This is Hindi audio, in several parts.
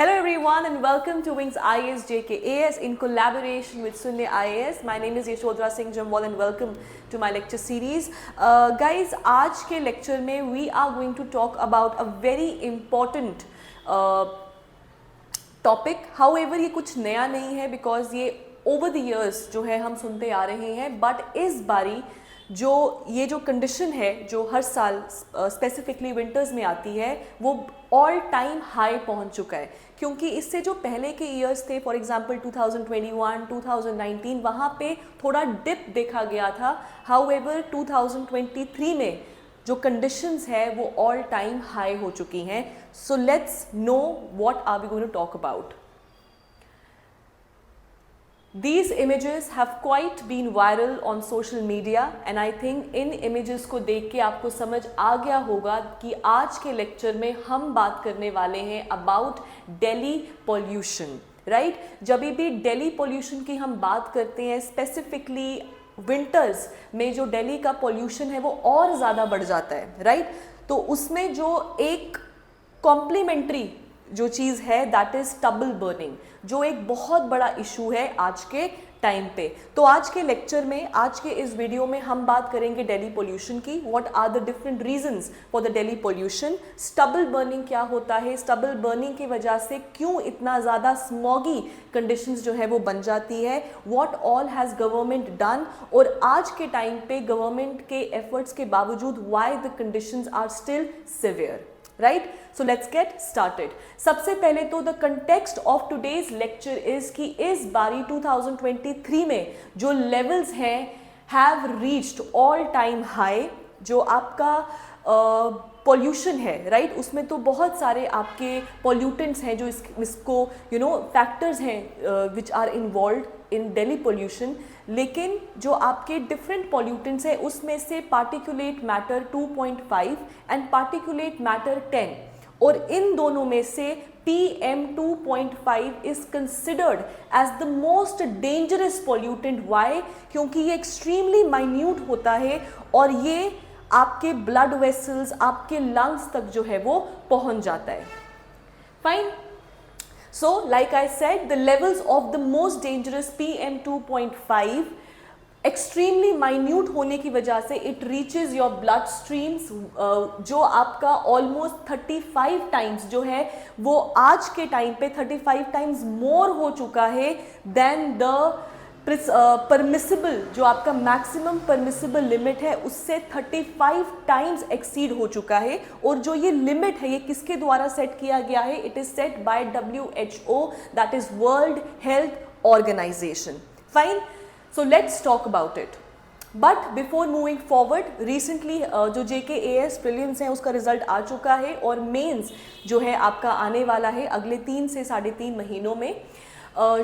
Hello everyone and welcome to Wings IAS JKAS in collaboration with Sunne IAS. My name is Yashodhara Singh Jamwal and welcome to my lecture series. Guys, आज के lecture में we are going to talk about a very important topic. However, ये कुछ नया नहीं है because ये over the years जो है हम सुनते आ रहे हैं, but इस बारी ये जो कंडीशन है जो हर साल स्पेसिफिकली विंटर्स में आती है वो ऑल टाइम हाई पहुंच चुका है, क्योंकि इससे जो पहले के ईयर्स थे, फॉर एग्जांपल 2021, 2019, वहाँ पे थोड़ा डिप देखा गया था. हाउएवर 2023 में जो कंडीशंस है वो ऑल टाइम हाई हो चुकी हैं. So let's know what are we going to talk about. These images have quite been viral on social media and I think in images को देख के आपको समझ आ गया होगा कि आज के लेक्चर में हम बात करने वाले हैं about Delhi pollution, right? जब भी दिल्ली pollution की हम बात करते हैं, specifically winters में जो दिल्ली का pollution है वो और ज़्यादा बढ़ जाता है, right? तो उसमें जो एक complementary जो चीज़ है दैट इज स्टबल बर्निंग, जो एक बहुत बड़ा इशू है आज के टाइम पे. तो आज के लेक्चर में, आज के इस वीडियो में हम बात करेंगे दिल्ली पोल्यूशन की. What are the different reasons for the Delhi pollution, stubble burning क्या होता है, स्टबल बर्निंग की वजह से क्यों इतना ज़्यादा स्मॉगी कंडीशंस जो है वो बन जाती है, what all has government done, और आज के टाइम पे गवर्नमेंट के एफर्ट्स के बावजूद why the conditions are still severe. Right? So let's get started. सबसे पहले तो the context of today's lecture is कि इस बारी 2023 में जो levels हैं have reached all time high. जो आपका pollution है, right? उसमें तो बहुत सारे आपके pollutants हैं जो इसको factors हैं which are involved in Delhi pollution. लेकिन जो आपके डिफरेंट पॉल्यूटेंट्स है उसमें से particulate matter 2.5 and particulate matter 10, और इन दोनों में से PM 2.5 is considered as the most dangerous pollutant. Why? क्योंकि ये एक्सट्रीमली माइन्यूट होता है और ये आपके ब्लड वेसल्स, आपके लंग्स तक जो है वो पहुंच जाता है. Fine. So, like I said, the levels of the most dangerous PM 2.5 extremely minute होने की वजह से it reaches your blood streams, जो आपका almost 35 times जो है वो आज के टाइम पे 35 times more हो चुका है than the परमिसिबल, जो आपका मैक्सिमम परमिसिबल लिमिट है उससे 35 टाइम्स एक्सीड हो चुका है. और जो ये लिमिट है ये किसके द्वारा सेट किया गया है? It is set by WHO, that is world health organisation. Fine. So let's talk about it. But before moving forward, recently जो JKAS प्रीलिम्स हैं उसका रिजल्ट आ चुका है और मेंस जो है आपका आने वाला है अगले 3 से 3.5 महीनों में.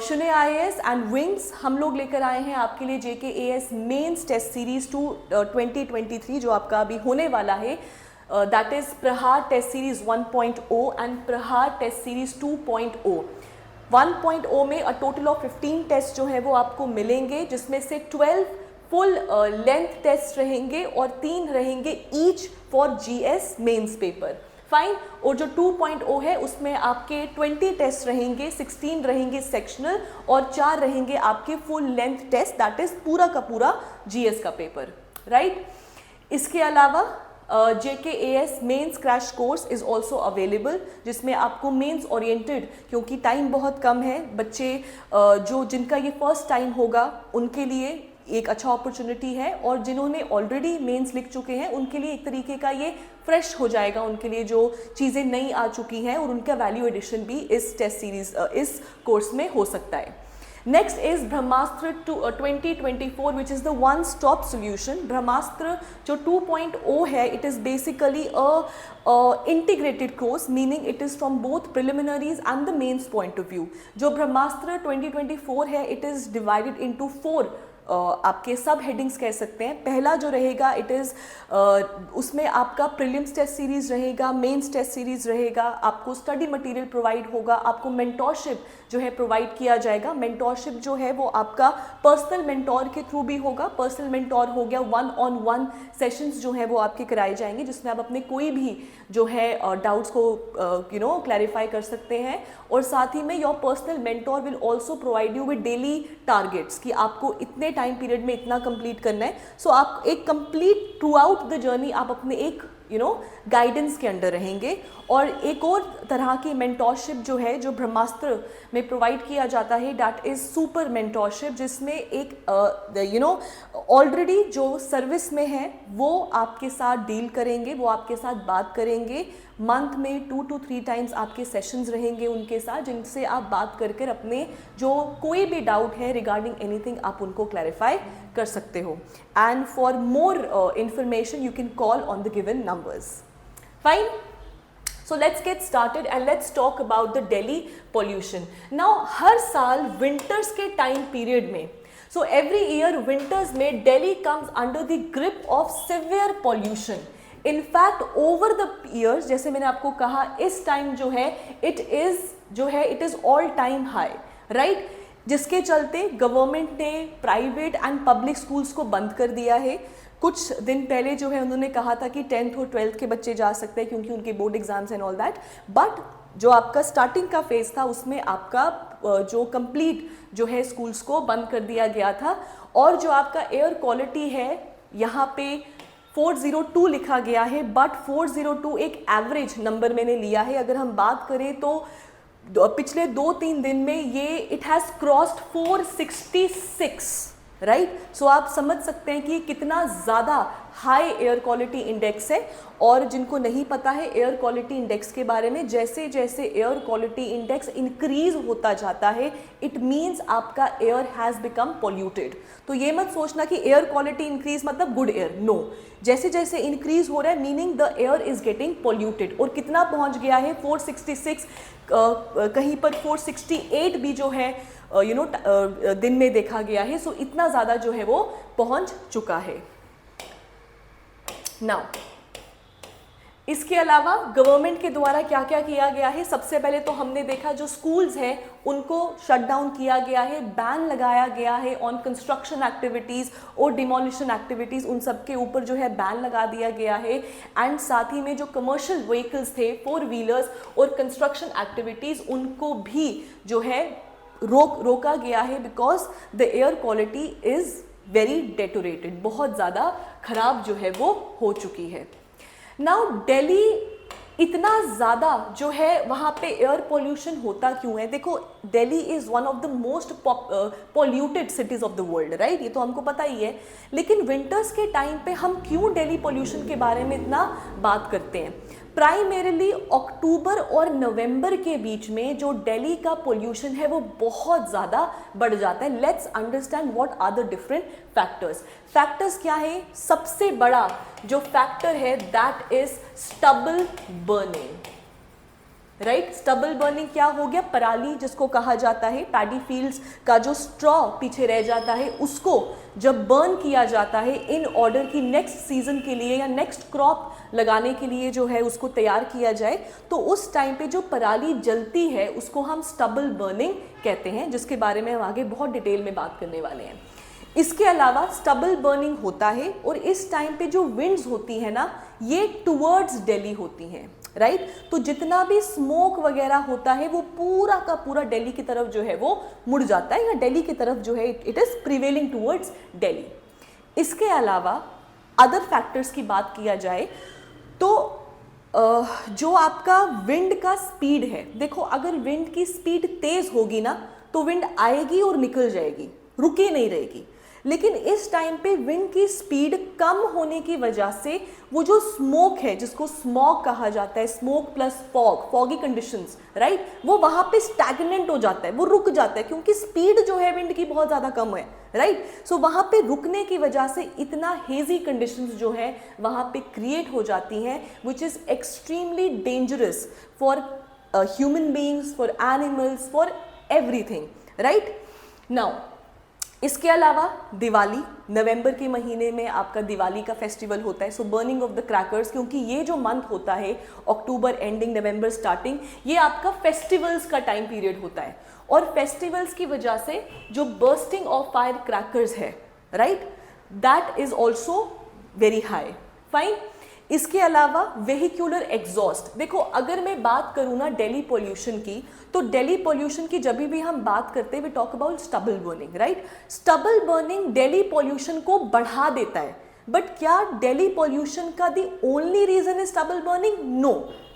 शुने IAS एंड विंग्स हम लोग लेकर आए हैं आपके लिए JKAS मेंस टेस्ट सीरीज 2023 जो आपका अभी होने वाला है. दैट इज प्रहार टेस्ट सीरीज 1.0 एंड प्रहार टेस्ट सीरीज 2.0. 1.0 में अ टोटल ऑफ 15 टेस्ट जो है वो आपको मिलेंगे, जिसमें से 12 फुल लेंथ टेस्ट रहेंगे और 3 रहेंगे each for GS mains paper. Fine. और जो 2.0 है उसमें आपके 20 टेस्ट रहेंगे, 16 रहेंगे सेक्शनल और 4 रहेंगे आपके full length test, that is पूरा का पूरा GS का पेपर. राइट. इसके अलावा JKAS mains crash course is also available, जिसमें आपको मेंस ओरिएंटेड, क्योंकि टाइम बहुत कम है, बच्चे जो जिनका ये फर्स्ट टाइम होगा उनके लिए एक अच्छा अपॉर्चुनिटी है, और जिन्होंने ऑलरेडी मेंस लिख चुके हैं उनके लिए एक तरीके का ये फ्रेश हो जाएगा, उनके लिए जो चीज़ें नई आ चुकी हैं, और उनका वैल्यू एडिशन भी इस टेस्ट सीरीज इस कोर्स में हो सकता है. Next is Brahmastra 2024 which is the one stop solution. Brahmastra जो 2.0 है it is basically a integrated course, meaning it is from both preliminaries and the mains point of view. जो ब्रह्मास्त्र 2024 है इट इज़ डिवाइडेड इनटू 4 आपके सब हेडिंग्स कह सकते हैं। पहला जो रहेगा इट इज़ उसमें आपका प्रीलिम्स टेस्ट सीरीज़ रहेगा, मेंस टेस्ट सीरीज़ रहेगा, आपको स्टडी मटेरियल प्रोवाइड होगा, आपको मेंटोरशिप जो है प्रोवाइड किया जाएगा। मेंटोरशिप जो है वो आपका पर्सनल मेंटोर के थ्रू भी होगा। पर्सनल मेंटोर हो गया, 1-on-1 सेशंस जो है वो आपके कराए जाएंगे, जिसमें आप अपने कोई भी जो है डाउट्स को क्लैरिफाई कर सकते हैं। और साथ ही में your personal mentor will also provide you with daily targets कि आपको इतने टाइम पीरियड में इतना कंप्लीट करना है। सो आप एक complete through out the journey आप अपने एक गाइडेंस के अंडर रहेंगे। और एक और तरह की मेंटोरशिप जो है जो ब्रह्मास्त्र में प्रोवाइड किया जाता है, दैट इज़ सुपर मेंटोरशिप, जिसमें एक ऑलरेडी जो सर्विस में है वो आपके साथ डील करेंगे, वो आपके साथ बात करेंगे। मंथ में 2 to 3 टाइम्स आपके सेशंस रहेंगे उनके साथ, जिनसे आप बात कर अपने जो कोई भी डाउट है रिगार्डिंग एनीथिंग आप उनको क्लैरिफाई कर सकते हो। And for more information you can call on the given numbers. Fine, so let's get started and let's talk about the Delhi pollution. Now हर साल winters के time period में, so every year winters में Delhi comes under the grip of severe pollution. In fact over the years, जैसे मैंने आपको कहा, इस टाइम जो है it is all time high, right? जिसके चलते गवर्नमेंट ने प्राइवेट एंड पब्लिक स्कूल्स को बंद कर दिया है। कुछ दिन पहले जो है उन्होंने कहा था कि 10th और 12th के बच्चे जा सकते हैं क्योंकि उनके board exams and all that, but जो आपका स्टार्टिंग का फेज था उसमें आपका जो कंप्लीट जो है स्कूल्स को बंद कर दिया गया था। और जो आपका एयर क्वालिटी है यहाँ पे 402 लिखा गया है, बट 402 एक एवरेज नंबर मैंने लिया है। अगर हम बात करें तो पिछले 2-3 दिन में ये इट हैज़ क्रॉस्ड 466, राइट। सो आप समझ सकते हैं कि कितना ज़्यादा हाई एयर क्वालिटी इंडेक्स है। और जिनको नहीं पता है एयर क्वालिटी इंडेक्स के बारे में, जैसे जैसे एयर क्वालिटी इंडेक्स इंक्रीज होता जाता है इट मीन्स आपका एयर हैज़ बिकम पॉल्यूटेड। तो ये मत सोचना कि एयर क्वालिटी इंक्रीज मतलब गुड एयर, नो। जैसे जैसे इंक्रीज हो रहा है meaning the air is getting polluted. और कितना पहुंच गया है 466, कहीं पर 468 भी जो है दिन में देखा गया है। सो इतना ज़्यादा जो है वो पहुंच चुका है। नाउ इसके अलावा गवर्नमेंट के द्वारा क्या क्या किया गया है, सबसे पहले तो हमने देखा जो स्कूल्स हैं उनको शट डाउन किया गया है, बैन लगाया गया है ऑन कंस्ट्रक्शन एक्टिविटीज़ और डिमोलिशन एक्टिविटीज़, उन सब के ऊपर जो है बैन लगा दिया गया है। एंड साथ ही में जो कमर्शियल व्हीकल्स थे, 4 व्हीलर्स और कंस्ट्रक्शन एक्टिविटीज़, उनको भी जो है रोका गया है because the air quality is very deteriorated, बहुत ज़्यादा खराब जो है वो हो चुकी है। नाउ दिल्ली इतना ज़्यादा जो है वहाँ पे एयर पोल्यूशन होता क्यों है? देखो Delhi is one of the most polluted cities of the world, right, ये तो हमको पता ही है। लेकिन विंटर्स के टाइम पे हम क्यों दिल्ली पोल्यूशन के बारे में इतना बात करते हैं? प्राइमरीली अक्टूबर और नवंबर के बीच में जो दिल्ली का पोल्यूशन है वो बहुत ज़्यादा बढ़ जाता है। Let's understand what are the different factors. Factors क्या है? सबसे बड़ा जो फैक्टर है that is stubble burning, right. Stubble burning क्या हो गया? पराली जिसको कहा जाता है, पैडी फील्ड्स का जो स्ट्रॉ पीछे रह जाता है उसको जब बर्न किया जाता है इन ऑर्डर की नेक्स्ट सीजन के लिए या नेक्स्ट क्रॉप लगाने के लिए जो है उसको तैयार किया जाए, तो उस टाइम पे जो पराली जलती है उसको हम स्टबल बर्निंग कहते हैं, जिसके बारे में हम आगे बहुत डिटेल में बात करने वाले हैं। इसके अलावा स्टबल बर्निंग होता है और इस टाइम पे जो विंड्स होती है ना ये टुवर्ड्स दिल्ली होती हैं, राइट। तो जितना भी स्मोक वगैरह होता है वो पूरा का पूरा दिल्ली की तरफ जो है वो मुड़ जाता है, या दिल्ली की तरफ जो है it is prevailing towards Delhi. इसके अलावा अदर फैक्टर्स की बात किया जाए तो जो आपका विंड का स्पीड है, देखो अगर विंड की स्पीड तेज होगी ना तो विंड आएगी और निकल जाएगी, रुके नहीं रहेगी। लेकिन इस टाइम पे विंड की स्पीड कम होने की वजह से वो जो स्मोक है, जिसको स्मॉग कहा जाता है, smoke plus fog, foggy conditions, right, वो वहाँ पे स्टैग्नेंट हो जाता है, वो रुक जाता है क्योंकि स्पीड जो है विंड की बहुत ज़्यादा कम है, राइट। सो वहाँ पे रुकने की वजह से इतना हेजी कंडीशंस जो है वहाँ पे क्रिएट हो जाती हैं which is extremely dangerous for human beings, for animals, for everything, right. Now इसके अलावा दिवाली, नवंबर के महीने में आपका दिवाली का फेस्टिवल होता है, सो बर्निंग ऑफ द क्रैकर्स, क्योंकि ये जो मंथ होता है अक्टूबर एंडिंग नवंबर स्टार्टिंग, ये आपका फेस्टिवल्स का टाइम पीरियड होता है और फेस्टिवल्स की वजह से जो बर्स्टिंग ऑफ फायर क्रैकर्स है, right, that is also very high. Fine. इसके अलावा वेहिकुलर एग्जॉस्ट, देखो अगर मैं बात करूँ ना दिल्ली पोल्यूशन की, तो दिल्ली पोल्यूशन की जब भी हम बात करते हैं we talk about stubble burning, right. Stubble burning Delhi pollution को बढ़ा देता है, बट क्या दिल्ली पोल्यूशन का the only reason is stubble burning? No,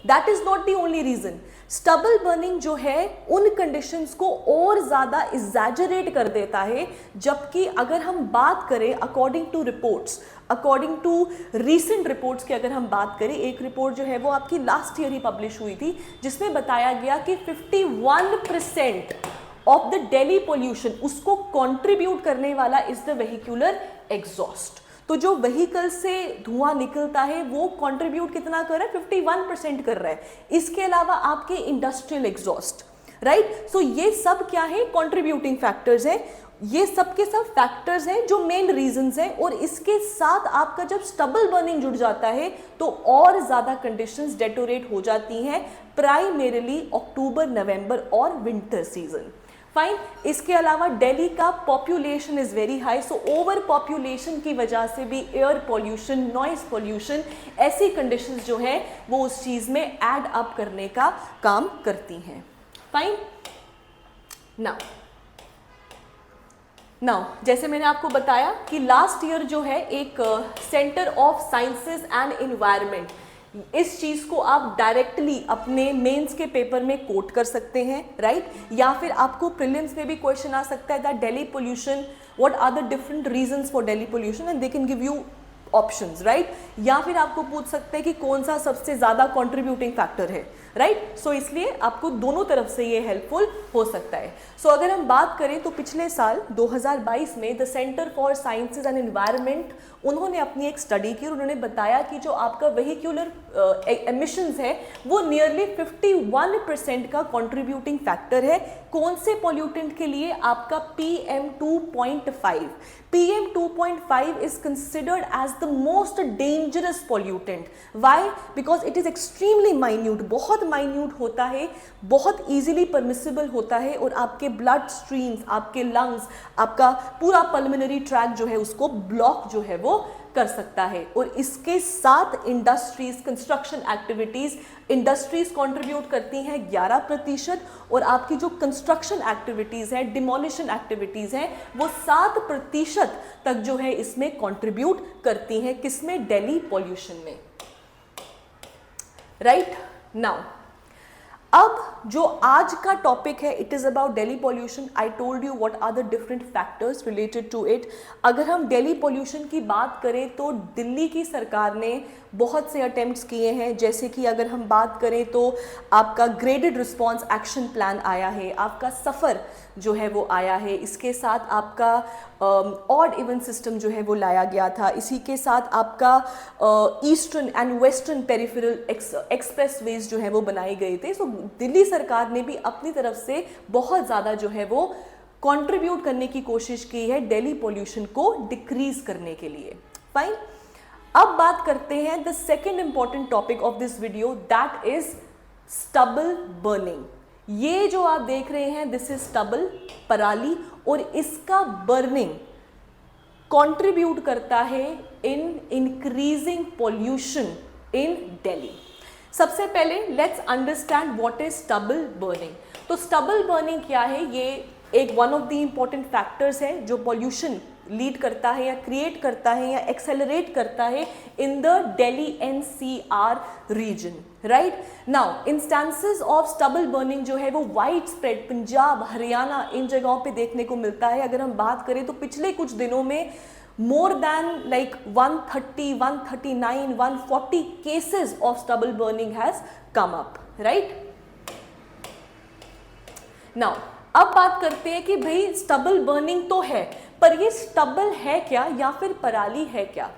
that is not the only reason. Stubble burning जो है उन कंडीशंस को और ज़्यादा एग्जैजरेट कर देता है, जबकि अगर हम बात करें according to reports, according to recent reports की अगर हम बात करें, एक रिपोर्ट जो है वो आपकी लास्ट ईयर ही पब्लिश हुई थी, जिसमें बताया गया कि 51% ऑफ द दिल्ली पोल्यूशन उसको कंट्रीब्यूट करने वाला इज द वेहिकुलर एग्जॉस्ट। तो जो व्हीकल से धुआं निकलता है वो कंट्रीब्यूट कितना कर रहा है? 51% कर रहा है। इसके अलावा आपके इंडस्ट्रियल एग्जॉस्ट, राइट। सो ये सब क्या है? कंट्रीब्यूटिंग फैक्टर्स हैं। ये सब के सब फैक्टर्स हैं जो मेन रीजंस हैं, और इसके साथ आपका जब स्टबल बर्निंग जुड़ जाता है तो और ज्यादा कंडीशंस डेटोरेट हो जाती हैं, प्राइमरीली अक्टूबर नवंबर और विंटर सीजन। फाइन। इसके अलावा दिल्ली का population is very high, so over population की वजह से भी एयर पॉल्यूशन, नॉइस पॉल्यूशन, ऐसी कंडीशंस जो है वो उस चीज में ऐड अप करने का काम करती हैं। फाइन। नाउ जैसे मैंने आपको बताया कि लास्ट ईयर जो है एक centre of sciences and environment, इस चीज को आप डायरेक्टली अपने मेंस के पेपर में कोट कर सकते हैं, राइट। या फिर आपको प्रीलिम्स में भी क्वेश्चन आ सकता है that Delhi pollution, what are the different reasons for Delhi pollution, and they can give you options, right. या फिर आपको पूछ सकते हैं कि कौन सा सबसे ज्यादा कंट्रीब्यूटिंग फैक्टर है, राइट। सो इसलिए आपको दोनों तरफ से ये हेल्पफुल हो सकता है। सो अगर हम बात करें तो पिछले साल 2022 में the centre for sciences and environment, उन्होंने अपनी एक स्टडी की और उन्होंने बताया कि जो आपका वेहिकुलर एमिशंस है वो नियरली 51% का कंट्रीब्यूटिंग फैक्टर है। कौन से पॉल्यूटेंट के लिए? आपका PM2.5। PM2.5 is considered as the most dangerous pollutant. Why? Because it is extremely minute, बहुत minute होता है, बहुत easily permissible होता है, और आपके blood streams, आपके lungs, आपका पूरा pulmonary tract जो है उसको block जो है वो कर सकता है। और इसके साथ industries, construction activities, industries contribute करती हैं 11%, और आपकी जो कंस्ट्रक्शन एक्टिविटीज है, डिमोलिशन एक्टिविटीज हैं, वो 7% तक जो है इसमें कंट्रीब्यूट करती हैं। किसमें? दिल्ली पॉल्यूशन में, राइट। नाउ अब जो आज का टॉपिक है it is about Delhi pollution. I told you what are the different factors related to it. अगर हम दिल्ली पॉल्यूशन की बात करें तो दिल्ली की सरकार ने बहुत से अटेम्प्ट्स किए हैं, जैसे कि अगर हम बात करें तो आपका ग्रेडेड रिस्पॉन्स एक्शन प्लान आया है, आपका सफ़र जो है वो आया है, इसके साथ आपका ऑड इवन सिस्टम जो है वो लाया गया था, इसी के साथ आपका eastern and western peripheral expressways जो है वो बनाए गए थे। सो दिल्ली सरकार ने भी अपनी तरफ से बहुत ज़्यादा जो है वो कंट्रीब्यूट करने की कोशिश की है दिल्ली पॉल्यूशन को डिक्रीज करने के लिए। फाइन। अब बात करते हैं the second important topic of this video, that is stubble burning. ये जो आप देख रहे हैं दिस इज स्टबल, पराली, और इसका बर्निंग कंट्रीब्यूट करता है in increasing pollution in Delhi. सबसे पहले let's understand what is stubble burning. तो स्टबल बर्निंग क्या है? ये एक one of the important factors है जो पॉल्यूशन लीड करता है या क्रिएट करता है या एक्सेलरेट करता है in the Delhi NCR region, right. Now instances of stubble burning जो है वो वाइड स्प्रेड पंजाब, हरियाणा, इन जगहों पे देखने को मिलता है। अगर हम बात करें तो पिछले कुछ दिनों में more than like 130, 139, 140 cases of stubble burning has come up, right? Now, अब बात करते हैं कि भाई स्टबल बर्निंग तो है, पर ये स्टबल है क्या या फिर पराली है क्या?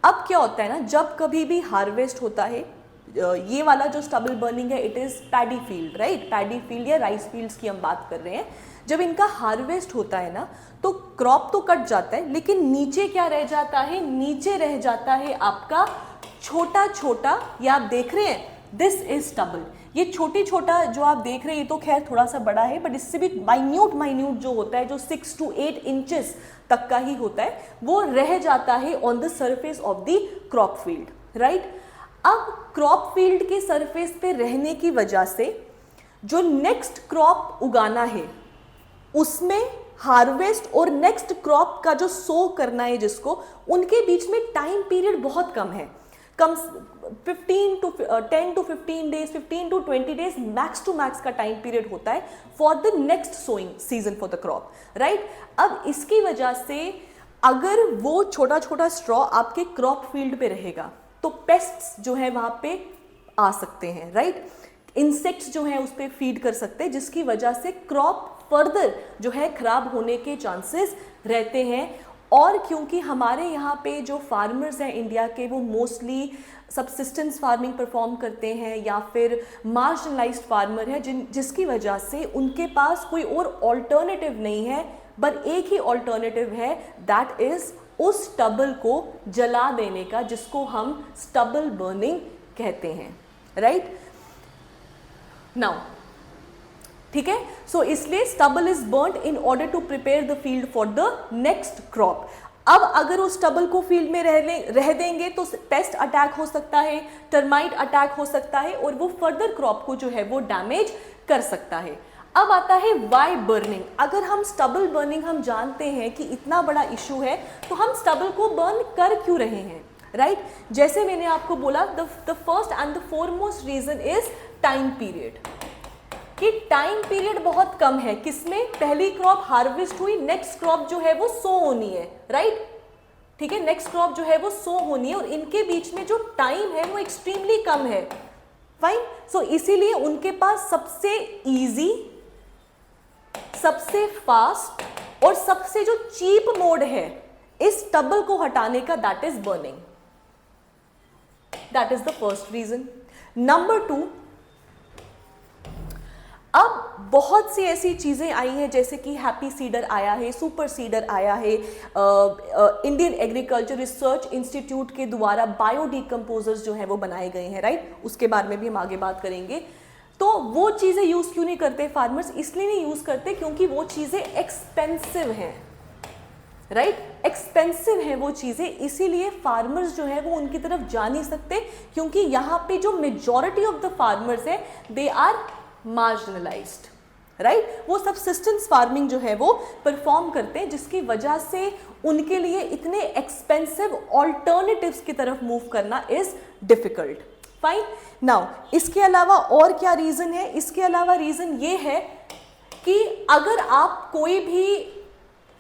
अब क्या होता है ना, जब कभी भी हार्वेस्ट होता है, ये वाला जो स्टबल बर्निंग है it is paddy field, right, paddy field या राइस फील्ड्स की हम बात कर रहे हैं। जब इनका हार्वेस्ट होता है ना तो क्रॉप तो कट जाता है, लेकिन नीचे क्या रह जाता है, नीचे रह जाता है आपका छोटा छोटा, ये आप देख रहे हैं, दिस इज स्टबल। ये छोटी छोटा जो आप देख रहे हैं ये तो खैर थोड़ा सा बड़ा है, बट इससे भी माइन्यूट जो होता है, जो 6 to 8 इंचेस तक का ही होता है, वो रह जाता है on the surface of the crop field, right. अब क्रॉप फील्ड के सरफेस पे रहने की वजह से जो नेक्स्ट क्रॉप उगाना है उसमें हार्वेस्ट और नेक्स्ट क्रॉप का जो सो करना है जिसको, उनके बीच में टाइम पीरियड बहुत कम है, कम 10 to 15 days, 15 to 20 days max to max का टाइम पीरियड होता है for the next sowing season for the crop, right. अब इसकी वजह से अगर वो छोटा छोटा स्ट्रॉ आपके क्रॉप फील्ड पे रहेगा तो पेस्ट्स जो है वहां पे आ सकते हैं, राइट, इंसेक्ट्स जो है उस पर फीड कर सकते हैं, जिसकी वजह से क्रॉप फर्दर जो है खराब होने के चांसेस रहते हैं। और क्योंकि हमारे यहाँ पे जो फार्मर्स हैं इंडिया के, वो मोस्टली सबसिस्टेंस फार्मिंग परफॉर्म करते हैं या फिर मार्जिनलाइज्ड फार्मर है, जिसकी वजह से उनके पास कोई और ऑल्टरनेटिव नहीं है, बट एक ही ऑल्टरनेटिव है, दैट इज उस स्टबल को जला देने का, जिसको हम स्टबल बर्निंग कहते हैं, राइट। नाउ ठीक है, सो इसलिए stubble is burned in order to prepare the field for the next crop. अब अगर उस स्टबल को फील्ड में रह देंगे तो पेस्ट अटैक हो सकता है, टर्माइट अटैक हो सकता है, और वो फर्दर क्रॉप को जो है वो डैमेज कर सकता है। अब आता है वाई बर्निंग। अगर हम स्टबल बर्निंग हम जानते हैं कि इतना बड़ा इशू है, तो हम स्टबल को बर्न कर क्यों रहे हैं, राइट। जैसे मैंने आपको बोला, the first and the foremost reason is time period, कि टाइम पीरियड बहुत कम है। किसमें? पहली क्रॉप हार्वेस्ट हुई, नेक्स्ट क्रॉप जो है वो सो होनी है, राइट, ठीक है, नेक्स्ट क्रॉप जो है वो सो होनी है, और इनके बीच में जो टाइम है वो एक्सट्रीमली कम है, फाइन। सो इसीलिए उनके पास सबसे इजी, सबसे फास्ट और सबसे जो चीप मोड है इस स्टबल को हटाने का, that is burning. That is the first reason. Number 2, अब बहुत सी ऐसी चीज़ें आई हैं, जैसे कि हैप्पी सीडर आया है, सुपर सीडर आया है, इंडियन एग्रीकल्चर रिसर्च इंस्टीट्यूट के द्वारा बायोडिकम्पोजर्स जो है वो बनाए गए हैं, राइट, उसके बारे में भी हम आगे बात करेंगे। तो वो चीज़ें यूज़ क्यों नहीं करते फार्मर्स? इसलिए नहीं यूज़ करते क्योंकि वो चीज़ें एक्सपेंसिव हैं, राइट, एक्सपेंसिव है वो चीज़ें, इसीलिए फार्मर्स जो है वो उनकी तरफ जा नहीं सकते, क्योंकि यहाँ पे जो मेजॉरिटी ऑफ द फार्मर्स है दे आर मार्जिनलाइज्ड, राइट, वो सबसिस्टेंस फार्मिंग जो है वो परफॉर्म करते हैं, जिसकी वजह से उनके लिए इतने एक्सपेंसिव ऑल्टरनेटिव्स की तरफ मूव करना इज डिफिकल्ट, फाइन। नाउ इसके अलावा और क्या रीजन है? इसके अलावा रीजन ये है कि अगर आप कोई भी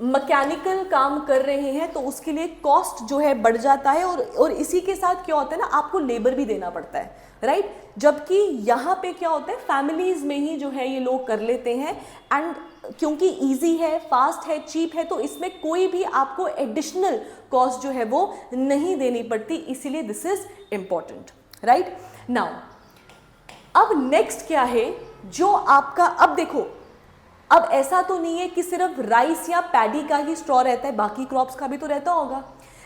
मैकेनिकल काम कर रहे हैं तो उसके लिए कॉस्ट जो है बढ़ जाता है, और इसी के साथ क्या होता है ना, आपको लेबर भी देना पड़ता है, राइट, जबकि यहाँ पे क्या होता है, फैमिलीज में ही जो है ये लोग कर लेते हैं, एंड क्योंकि इजी है, फास्ट है, चीप है, तो इसमें कोई भी आपको एडिशनल कॉस्ट जो है वो नहीं देनी पड़ती, इसीलिए this is important, right. Now अब नेक्स्ट क्या है जो आपका, अब देखो, अब ऐसा तो नहीं है कि सिर्फ राइस या पैडी का ही स्ट्रॉ रहता है, बाकी क्रॉप्स का भी तो रहता होगा,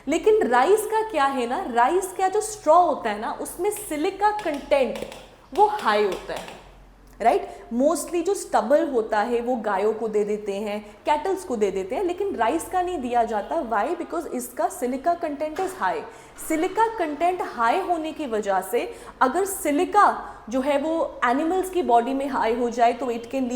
लेकिन राइस का क्या है ना, राइस का जो स्ट्रॉ होता है ना, उसमें सिलिका कंटेंट वो हाई होता है, राइट। मोस्टली जो स्टबल होता है वो गायों को दे देते हैं, कैटल्स को दे देते हैं, लेकिन राइस का नहीं दिया जाता। वाई? बिकॉज इसका silica content is high. Silica content high होने की वजह से अगर सिलिका जो है वो एनिमल्स की बॉडी में हाई हो जाए तो it can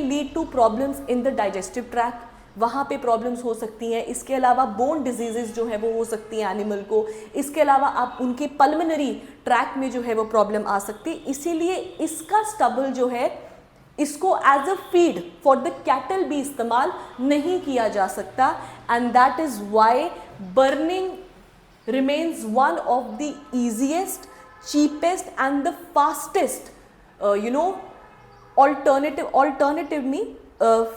lead to problems in the digestive tract, वहाँ पे प्रॉब्लम्स हो सकती हैं। इसके अलावा बोन डिजीजेस जो है वो हो सकती हैं एनिमल को। इसके अलावा आप उनके पल्मोनरी ट्रैक में जो है वो प्रॉब्लम आ सकती है। इसीलिए इसका स्टबल जो है, इसको as a feed for the cattle भी इस्तेमाल नहीं किया जा सकता, and that is why burning remains one of the easiest, cheapest and the fastest alternative में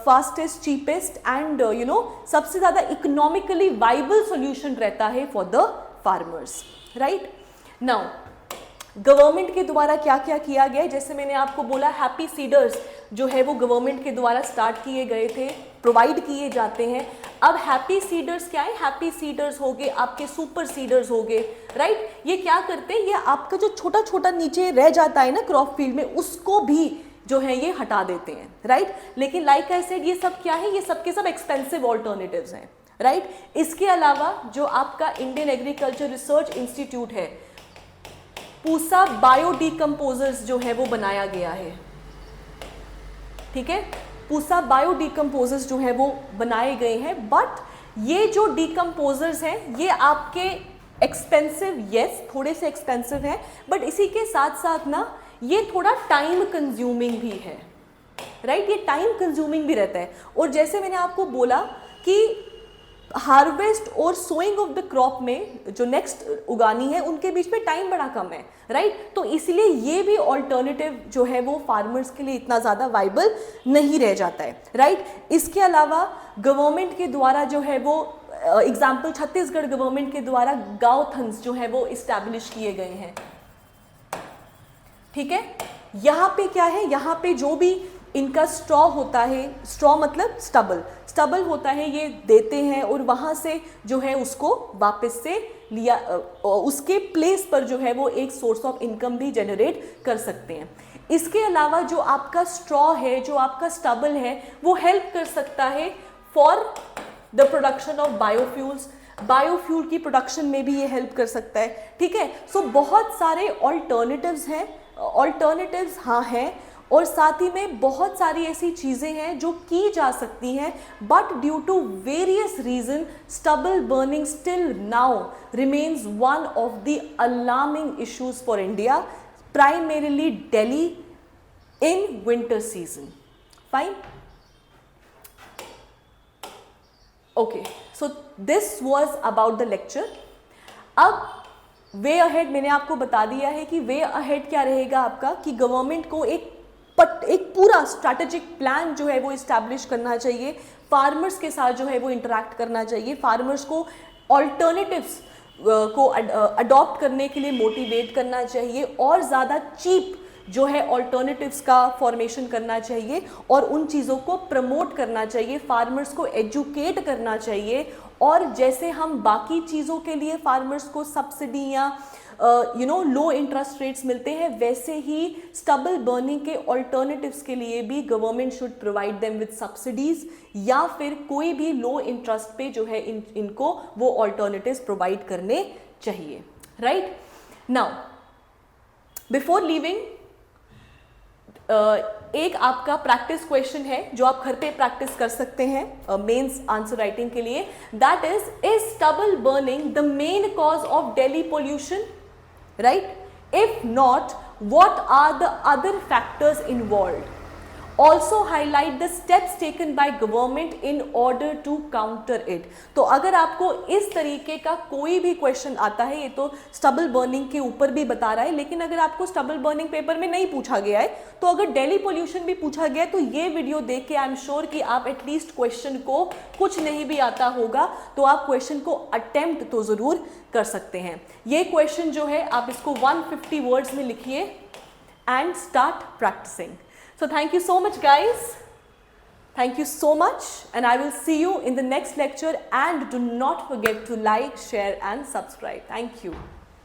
fastest, cheapest and सबसे ज़्यादा इकोनॉमिकली वाइबल सॉल्यूशन रहता है for the farmers, right. Now government के द्वारा क्या क्या किया गया है, जैसे मैंने आपको बोला हैप्पी सीडर्स जो है वो गवर्नमेंट के द्वारा स्टार्ट किए गए थे, प्रोवाइड किए जाते हैं। अब हैप्पी सीडर्स क्या है, हैप्पी सीडर्स हो गए, आपके सुपर सीडर्स हो गए, राइट। ये क्या करते हैं, ये आपका जो छोटा छोटा नीचे रह जाता है ना क्रॉप फील्ड में, उसको भी जो है ये हटा देते हैं, राइट। लेकिन लाइक आई सेड, ये सब क्या है, ये सब के सब एक्सपेंसिव ऑल्टरनेटिव्स हैं, राइट। इसके अलावा जो आपका इंडियन एग्रीकल्चर रिसर्च इंस्टीट्यूट है, पूसा बायो डिकम्पोजर्स जो है वो बनाया गया है, ठीक है। पूसा बायो डिकम्पोजर्स जो है वो बनाए गए हैं, बट ये जो डिकम्पोजर्स हैं ये आपके एक्सपेंसिव, यस थोड़े से एक्सपेंसिव हैं, बट इसी के साथ साथ ना ये थोड़ा टाइम कंज्यूमिंग भी है, राइट। ये टाइम कंज्यूमिंग भी रहता है। और जैसे मैंने आपको बोला कि हार्वेस्ट और सोइंग ऑफ द क्रॉप में जो नेक्स्ट उगानी है उनके बीच में टाइम बड़ा कम है, राइट। तो इसलिए ये भी ऑल्टरनेटिव जो है वो फार्मर्स के लिए इतना ज़्यादा वाइबल नहीं रह जाता है, राइट। इसके अलावा गवर्नमेंट के द्वारा जो है वो एग्जाम्पल छत्तीसगढ़ गवर्नमेंट के द्वारा गाँवथन्स जो है वो इस्टेब्लिश किए गए हैं, ठीक है। यहाँ पे क्या है, यहाँ पे जो भी इनका स्ट्रॉ होता है, स्ट्रॉ मतलब स्टबल होता है, ये देते हैं और वहाँ से जो है उसको वापस से लिया, उसके प्लेस पर जो है वो एक सोर्स ऑफ इनकम भी जनरेट कर सकते हैं। इसके अलावा जो आपका स्ट्रॉ है, जो आपका स्टबल है, वो हेल्प कर सकता है for the production of biofuels, biofuel की प्रोडक्शन में भी ये हेल्प कर सकता है, ठीक है। सो बहुत सारे ऑल्टरनेटिव्स हैं, ऑल्टरनेटिव्स हाँ हैं, और साथ ही में बहुत सारी ऐसी चीज़ें हैं जो की जा सकती हैं, but due to various reason stubble burning still now remains one of the alarming issues for India, primarily Delhi in winter season. Fine, okay, so this was about the lecture. अब वे अहेड मैंने आपको बता दिया है कि वे अहेड क्या रहेगा आपका, कि गवर्नमेंट को एक पूरा स्ट्रैटेजिक प्लान जो है वो इस्टेब्लिश करना चाहिए, फार्मर्स के साथ जो है वो इंटरैक्ट करना चाहिए, फार्मर्स को ऑल्टरनेटिव्स को अडॉप्ट करने के लिए मोटिवेट करना चाहिए, और ज़्यादा चीप जो है ऑल्टरनेटिव्स का फॉर्मेशन करना चाहिए और उन चीज़ों को प्रमोट करना चाहिए, फार्मर्स को एजुकेट करना चाहिए। और जैसे हम बाकी चीज़ों के लिए फार्मर्स को सब्सिडी या लो इंटरेस्ट रेट्स मिलते हैं, वैसे ही स्टबल बर्निंग के ऑल्टरनेटिव्स के लिए भी government should provide them with subsidies, या फिर कोई भी लो इंटरेस्ट पे जो है इनको वो ऑल्टरनेटिव्स प्रोवाइड करने चाहिए, राइट। नाउ बिफोर लीविंग, एक आपका प्रैक्टिस क्वेश्चन है जो आप घर पे प्रैक्टिस कर सकते हैं मेंस आंसर राइटिंग के लिए, that is stubble burning the main cause of Delhi pollution, right? If not, what are the other factors involved? Also highlight the steps taken by government in order to counter it. तो अगर आपको इस तरीके का कोई भी क्वेश्चन आता है, ये तो स्टबल बर्निंग के ऊपर भी बता रहा है, लेकिन अगर आपको स्टबल बर्निंग पेपर में नहीं पूछा गया है, तो अगर दिल्ली पोल्यूशन भी पूछा गया है, तो ये वीडियो देख के आई एम श्योर कि आप एटलीस्ट क्वेश्चन को, कुछ नहीं भी आता होगा तो आप क्वेश्चन को अटेम्प्ट तो ज़रूर कर सकते हैं। ये क्वेश्चन जो है आप इसको 150 वर्ड्स में लिखिए and start practising. So thank you so much guys, thank you so much, and I will see you in the next lecture, and do not forget to like, share and subscribe. Thank you.